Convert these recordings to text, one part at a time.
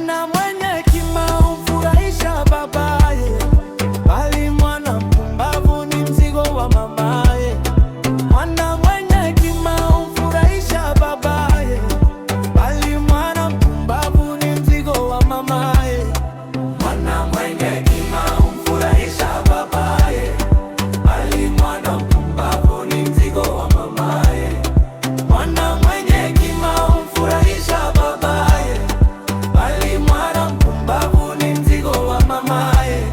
Mwana mwenye hekima humfurahisha babaye, bali mwana mpumbavu ni mzigo wa mamaye. Mwana mwenye hekima humfurahisha babaye, bali mwana mpumbavu ni mzigo wa mamaye. Mwana mwenye hekima humfurahisha babaye, bali mwana mpumbavu ni mzigo wa mamaye. Mwana mwenye hekima humfurahisha babaye, bali mwana mpumbavu ni mzigo wa mamaye.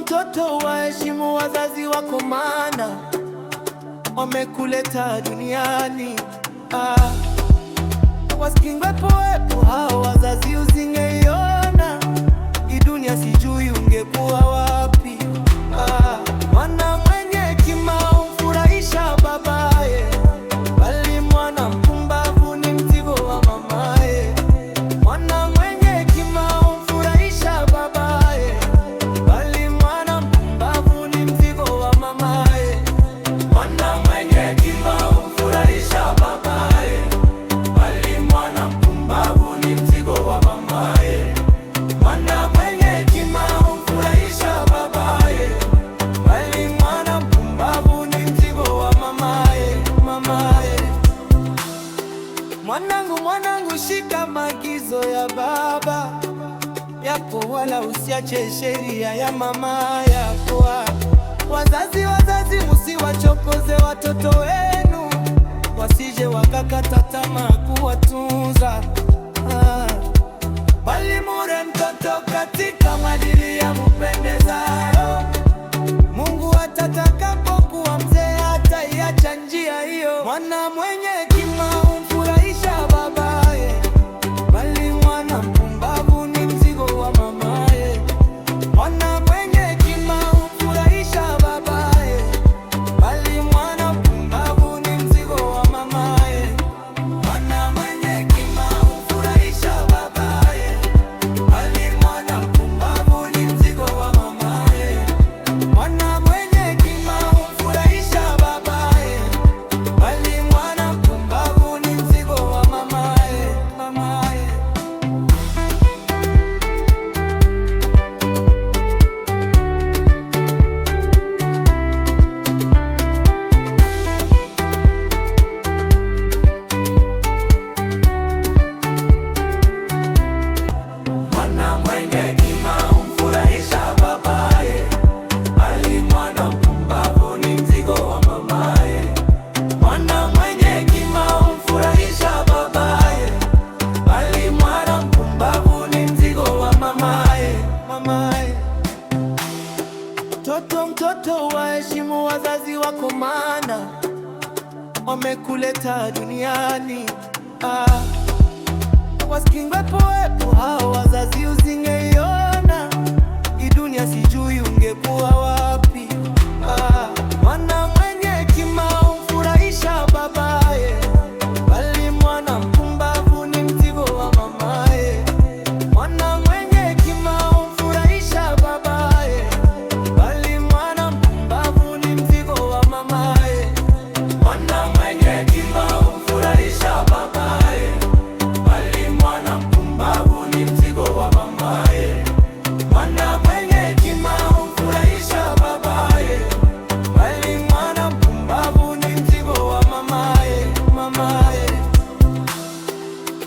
Mtoto waheshimu wazazi wako, maana wamekuleta duniani. Wasingekuwepo hao wazazi usingeiona hii dunia, sijui ungekuwa wapi. Mwana mwenye hekima humfurahisha babaye, bali mwana mpumbavu ni mzigo wa mamaye. Mwana mwenye hekima humfurahisha babaye, bali mwana mpumbavu ni mzigo wa mamaye. Mwana mwenye hekima humfurahisha babaye, bali mwana mpumbavu ni mzigo wa mamaye. Mwana mwenye hekima humfurahisha babaye, bali mwana mpumbavu ni mzigo wa mamaye. Mwanangu, shika maagizo ya baba yako, wala usiache sheria ya mama yako. Wazazi, musiwachokoze watoto wenu, wasije wakakata tamaa kuwatunza. Bali mure mtoto katika maadili yampendezayo. Mungu atakapokuwa mzee hataiacha njia hiyo. Mwana mwenye hekima humfurahisha babaye, bali mwana mpumbavu ni mzigo wa mamaye. Mwana mwenye hekima humfurahisha babaye, bali mwana mpumbavu ni mzigo wa mamaye. Mwana mwenye hekima humfurahisha babaye, bali mwana mpumbavu ni mzigo wa mamaye. Mwana mwenye hekima humfurahisha babaye, bali mwana mpumbavu ni mzigo wa mamaye. Mwana mwenye hekima humfurahisha babaye, bali mwana mpumbavu ni mzigo wa mamaye. Mwana mwenye hekima humfurahisha babaye, bali mwana mpumbavu ni mzigo wa mamaye. Mtoto waheshimu wazazi wako, maana wamekuleta duniani. Wasingekuwepo hao wazazi usingeiona hii dunia, sijui ungekuwa wapi. Mwana mwenye hekima humfurahisha babaye, bali mwana mpumbavu ni mzigo wa mamaye. Mwana mwenye hekima humfurahisha babaye, bali mwana mpumbavu ni mzigo wa mamaye. Mwana mwenye hekima humfurahisha babaye, bali mwana mpumbavu ni mzigo wa mamaye. Mwana mwenye hekima humfurahisha babaye, bali mwana mpumbavu ni mzigo wa mamaye.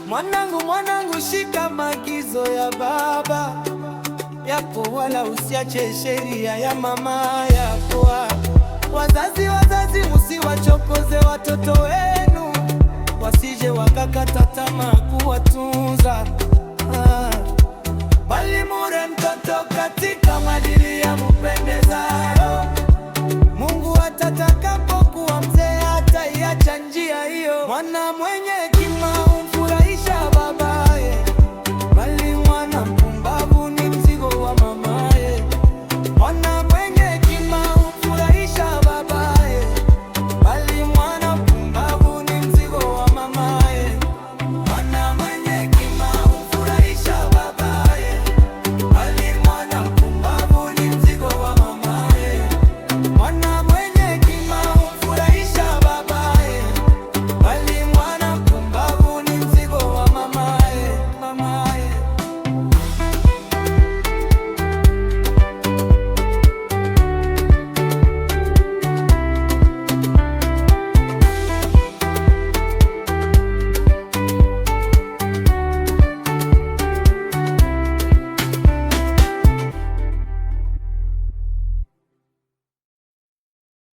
Mwanangu, shika maagizo ya baba yako, wala usiache sheria ya mama yako. Wazazi, musiwachokoze watoto wenu, wasije wakakata tamaa kuwatunza. Bali mure mtoto katika maadili yampendezayo. Mungu atakapokuwa mzee hataiacha njia hiyo. Mwana